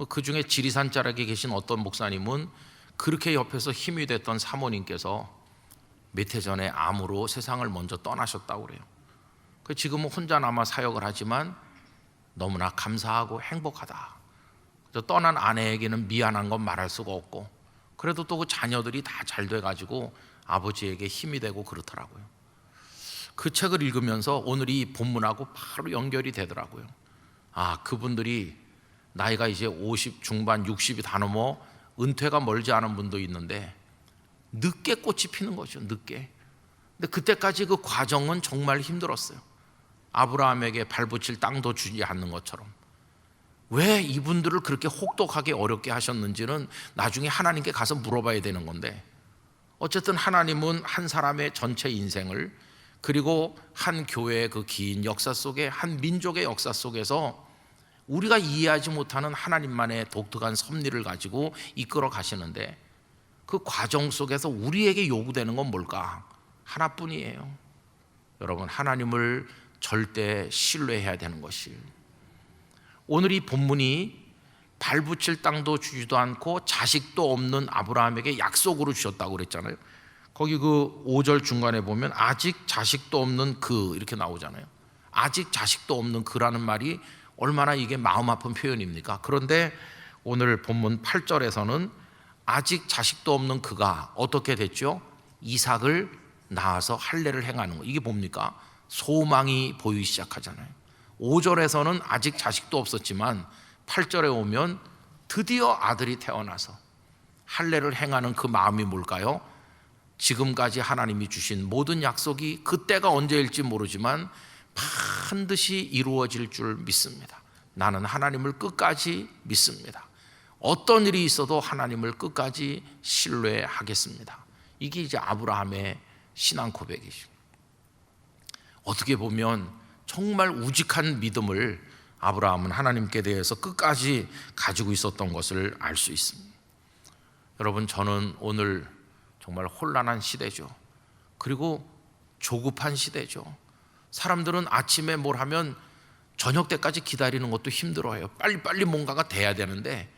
그 중에 지리산 자락에 계신 어떤 목사님은 그렇게 옆에서 힘이 됐던 사모님께서 몇 해 전에 암으로 세상을 먼저 떠나셨다고 그래요. 지금은 혼자 남아 사역을 하지만 너무나 감사하고 행복하다. 떠난 아내에게는 미안한 건 말할 수가 없고 그래도 또 그 자녀들이 다 잘 돼가지고 아버지에게 힘이 되고 그렇더라고요. 그 책을 읽으면서 오늘 이 본문하고 바로 연결이 되더라고요. 아, 그분들이 나이가 이제 50 중반 60이 다 넘어 은퇴가 멀지 않은 분도 있는데 늦게 꽃이 피는 거죠. 늦게. 근데 그때까지 그 과정은 정말 힘들었어요. 아브라함에게 발붙일 땅도 주지 않는 것처럼. 왜 이분들을 그렇게 혹독하게 어렵게 하셨는지는 나중에 하나님께 가서 물어봐야 되는 건데 어쨌든 하나님은 한 사람의 전체 인생을 그리고 한 교회의 그 긴 역사 속에 한 민족의 역사 속에서 우리가 이해하지 못하는 하나님만의 독특한 섭리를 가지고 이끌어 가시는데 그 과정 속에서 우리에게 요구되는 건 뭘까? 하나뿐이에요. 여러분, 하나님을 절대 신뢰해야 되는 것이 오늘 이 본문이 발붙일 땅도 주지도 않고 자식도 없는 아브라함에게 약속으로 주셨다고 그랬잖아요. 거기 그 5절 중간에 보면 아직 자식도 없는 그 이렇게 나오잖아요. 아직 자식도 없는 그라는 말이 얼마나 이게 마음 아픈 표현입니까? 그런데 오늘 본문 8절에서는 아직 자식도 없는 그가 어떻게 됐죠? 이삭을 낳아서 할례를 행하는 거. 이게 뭡니까? 소망이 보이기 시작하잖아요. 5절에서는 아직 자식도 없었지만 8절에 오면 드디어 아들이 태어나서 할례를 행하는 그 마음이 뭘까요? 지금까지 하나님이 주신 모든 약속이 그때가 언제일지 모르지만 반드시 이루어질 줄 믿습니다. 나는 하나님을 끝까지 믿습니다. 어떤 일이 있어도 하나님을 끝까지 신뢰하겠습니다. 이게 이제 아브라함의 신앙 고백이죠. 어떻게 보면 정말 우직한 믿음을 아브라함은 하나님께 대해서 끝까지 가지고 있었던 것을 알 수 있습니다. 여러분, 저는 오늘 정말 혼란한 시대죠. 그리고 조급한 시대죠. 사람들은 아침에 뭘 하면 저녁 때까지 기다리는 것도 힘들어해요. 빨리빨리 뭔가가 돼야 되는데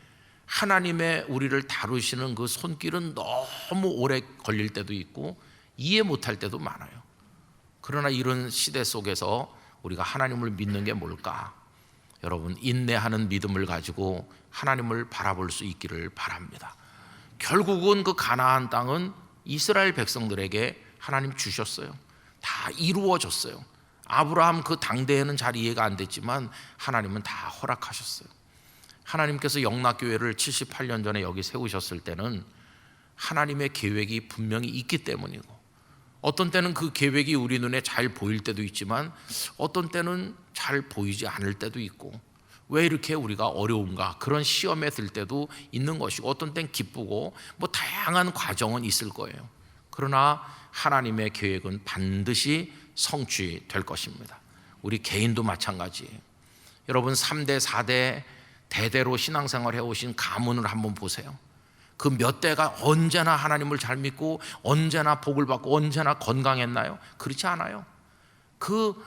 하나님의 우리를 다루시는 그 손길은 너무 오래 걸릴 때도 있고 이해 못할 때도 많아요. 그러나 이런 시대 속에서 우리가 하나님을 믿는 게 뭘까? 여러분, 인내하는 믿음을 가지고 하나님을 바라볼 수 있기를 바랍니다. 결국은 그 가나안 땅은 이스라엘 백성들에게 하나님 주셨어요. 다 이루어졌어요. 아브라함 그 당대에는 잘 이해가 안 됐지만 하나님은 다 허락하셨어요. 하나님께서 영락교회를 78년 전에 여기 세우셨을 때는 하나님의 계획이 분명히 있기 때문이고, 어떤 때는 그 계획이 우리 눈에 잘 보일 때도 있지만 어떤 때는 잘 보이지 않을 때도 있고, 왜 이렇게 우리가 어려운가, 그런 시험에 들 때도 있는 것이고, 어떤 때는 기쁘고, 뭐 다양한 과정은 있을 거예요. 그러나 하나님의 계획은 반드시 성취될 것입니다. 우리 개인도 마찬가지예요. 여러분 3대 4대 대대로 신앙생활 해오신 가문을 한번 보세요. 그 몇 대가 언제나 하나님을 잘 믿고 언제나 복을 받고 언제나 건강했나요? 그렇지 않아요. 그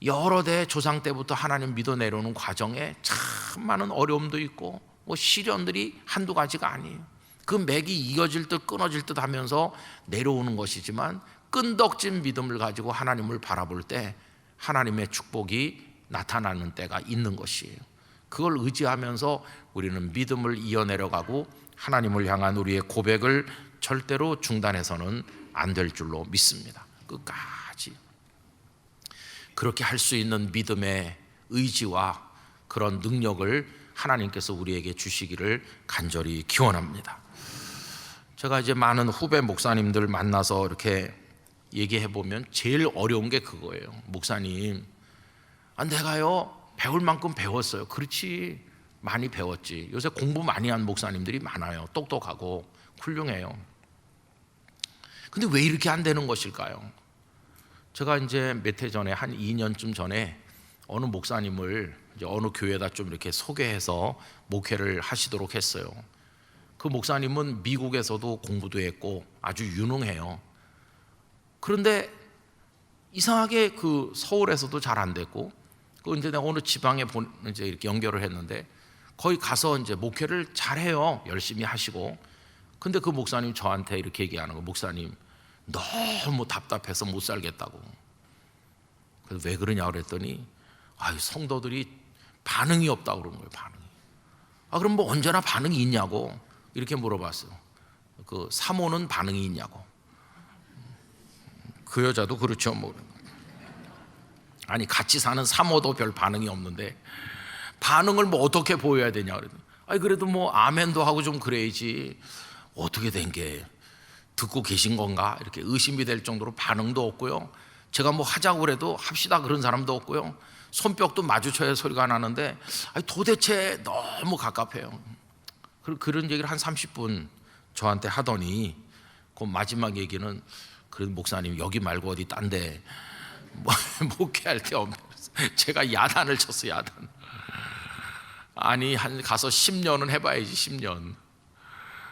여러 대 조상 때부터 하나님 믿어 내려오는 과정에 참 많은 어려움도 있고 뭐 시련들이 한두 가지가 아니에요. 그 맥이 이어질 듯 끊어질 듯 하면서 내려오는 것이지만, 끈덕진 믿음을 가지고 하나님을 바라볼 때 하나님의 축복이 나타나는 때가 있는 것이에요. 그걸 의지하면서 우리는 믿음을 이어내려가고 하나님을 향한 우리의 고백을 절대로 중단해서는 안 될 줄로 믿습니다. 끝까지 그렇게 할 수 있는 믿음의 의지와 그런 능력을 하나님께서 우리에게 주시기를 간절히 기원합니다. 제가 이제 많은 후배 목사님들 만나서 이렇게 얘기해 보면 제일 어려운 게 그거예요. 목사님, 내가요 배울 만큼 배웠어요. 그렇지, 많이 배웠지. 요새 공부 많이 한 목사님들이 많아요. 똑똑하고 훌륭해요. 근데 왜 이렇게 안 되는 것일까요? 제가 이제 몇 해 전에, 한 2년쯤 전에 어느 목사님을 이제 어느 교회에다 좀 이렇게 소개해서 목회를 하시도록 했어요. 그 목사님은 미국에서도 공부도 했고 아주 유능해요. 그런데 이상하게 그 서울에서도 잘 안 됐고, 그 이제 내가 어느 지방에 이제 이렇게 연결을 했는데 거기 가서 이제 목회를 잘해요. 열심히 하시고. 근데 그 목사님 저한테 이렇게 얘기하는 거, 목사님 너무 답답해서 못 살겠다고. 그래서 왜 그러냐 그랬더니 성도들이 반응이 없다고 그러는 거예요. 반응이. 그럼 뭐 언제나 반응이 있냐고 이렇게 물어봤어요. 그 사모는 반응이 있냐고. 그 여자도 그렇죠 뭐. 아니 같이 사는 사모도 별 반응이 없는데 반응을 뭐 어떻게 보여야 되냐 그랬더니 그래도 뭐 아멘도 하고 좀 그래야지, 어떻게 된 게 듣고 계신 건가 이렇게 의심이 될 정도로 반응도 없고요. 제가 뭐 하자고 그래도 합시다 그런 사람도 없고요. 손뼉도 마주쳐야 소리가 나는데 도대체 너무 갑갑해요. 그런 얘기를 한 30분 저한테 하더니 그 마지막 얘기는, 그래도 목사님 여기 말고 어디 딴데 목회할 데 없네. 제가 야단을 쳤어요. 야단. 아니 가서 10년은 해봐야지. 10년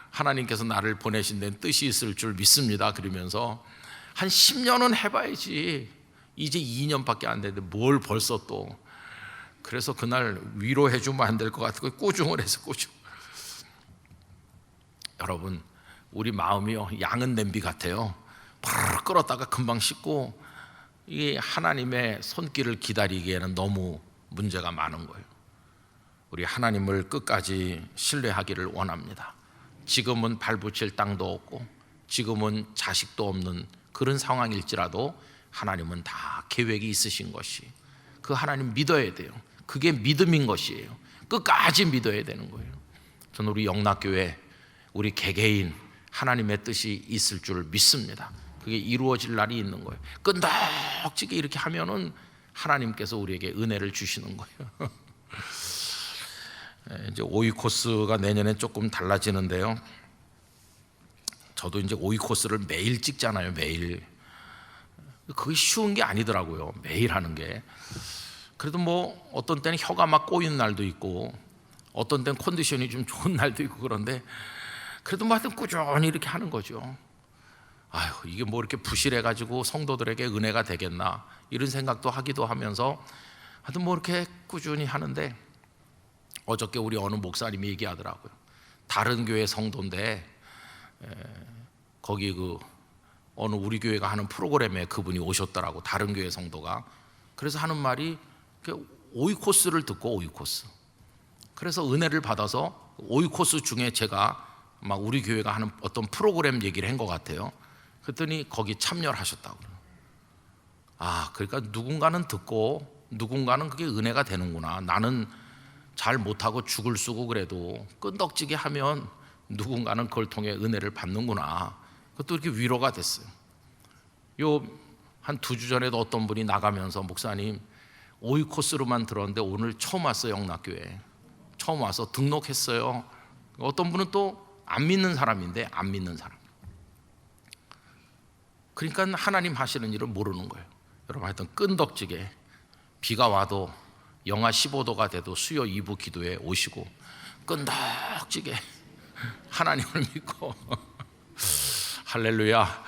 하나님께서 나를 보내신 데는 뜻이 있을 줄 믿습니다. 그러면서 한 10년은 해봐야지. 이제 2년밖에 안 됐는데 뭘 벌써 또. 그래서 그날 위로해 주면 안 될 것 같고 꾸중을 해서 꾸중. 여러분 우리 마음이요 양은 냄비 같아요. 바르르 끓었다가 금방 식고, 이 하나님의 손길을 기다리기에는 너무 문제가 많은 거예요. 우리 하나님을 끝까지 신뢰하기를 원합니다. 지금은 발붙일 땅도 없고 지금은 자식도 없는 그런 상황일지라도 하나님은 다 계획이 있으신 것이, 그 하나님 믿어야 돼요. 그게 믿음인 것이에요. 끝까지 믿어야 되는 거예요. 저는 우리 영락교회, 우리 개개인 하나님의 뜻이 있을 줄 믿습니다. 그게 이루어질 날이 있는 거예요. 끈덕지게 이렇게 하면은 하나님께서 우리에게 은혜를 주시는 거예요. 이제 오이코스가 내년에 조금 달라지는데요. 저도 이제 오이코스를 매일 찍잖아요. 매일. 그게 쉬운 게 아니더라고요. 매일 하는 게. 그래도 뭐 어떤 때는 혀가 막 꼬이는 날도 있고 어떤 때는 컨디션이 좀 좋은 날도 있고, 그런데 그래도 뭐 하여튼 꾸준히 이렇게 하는 거죠. 이게 뭐 이렇게 부실해가지고 성도들에게 은혜가 되겠나 이런 생각도 하기도 하면서 하여튼 뭐 이렇게 꾸준히 하는데, 어저께 우리 어느 목사님이 얘기하더라고요. 다른 교회 성도인데 거기 그 어느 우리 교회가 하는 프로그램에 그분이 오셨더라고. 다른 교회 성도가. 그래서 하는 말이 오이코스를 듣고, 오이코스. 그래서 은혜를 받아서 오이코스 중에 제가 막 우리 교회가 하는 어떤 프로그램 얘기를 한 것 같아요. 그랬더니 거기 참여를 하셨다고. 그러니까 누군가는 듣고 누군가는 그게 은혜가 되는구나. 나는 잘 못하고 죽을 쓰고 그래도 끈덕지게 하면 누군가는 그걸 통해 은혜를 받는구나. 그것도 이렇게 위로가 됐어요. 한 2주 전에도 어떤 분이 나가면서 목사님 오이코스로만 들었는데 오늘 처음 왔어요. 영락교회 처음 와서 등록했어요. 어떤 분은 또 안 믿는 사람인데 안 믿는 사람. 그러니까 하나님 하시는 일을 모르는 거예요. 여러분 하여튼 끈덕지게 비가 와도 영하 15도가 돼도 수요 2부 기도에 오시고 끈덕지게 하나님을 믿고 할렐루야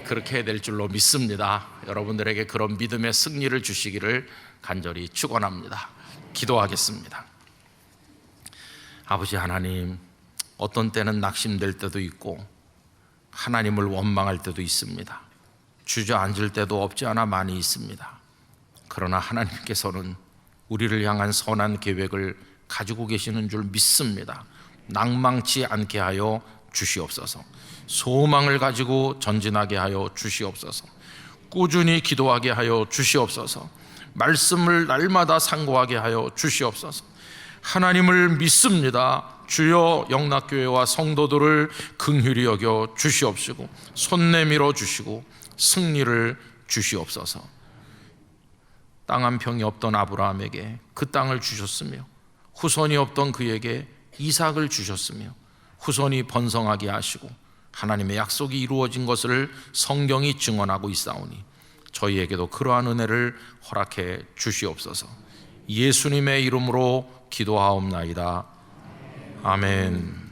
그렇게 해야 될 줄로 믿습니다. 여러분들에게 그런 믿음의 승리를 주시기를 간절히 축원합니다. 기도하겠습니다. 아버지 하나님, 어떤 때는 낙심될 때도 있고 하나님을 원망할 때도 있습니다. 주저앉을 때도 없지 않아 많이 있습니다. 그러나 하나님께서는 우리를 향한 선한 계획을 가지고 계시는 줄 믿습니다. 낭망치 않게 하여 주시옵소서. 소망을 가지고 전진하게 하여 주시옵소서. 꾸준히 기도하게 하여 주시옵소서. 말씀을 날마다 상고하게 하여 주시옵소서. 하나님을 믿습니다. 주여 영락교회와 성도들을 긍휼히 여겨 주시옵시고 손 내밀어 주시고 승리를 주시옵소서. 땅 한 평이 없던 아브라함에게 그 땅을 주셨으며 후손이 없던 그에게 이삭을 주셨으며 후손이 번성하게 하시고 하나님의 약속이 이루어진 것을 성경이 증언하고 있사오니 저희에게도 그러한 은혜를 허락해 주시옵소서. 예수님의 이름으로 기도하옵나이다. 아멘.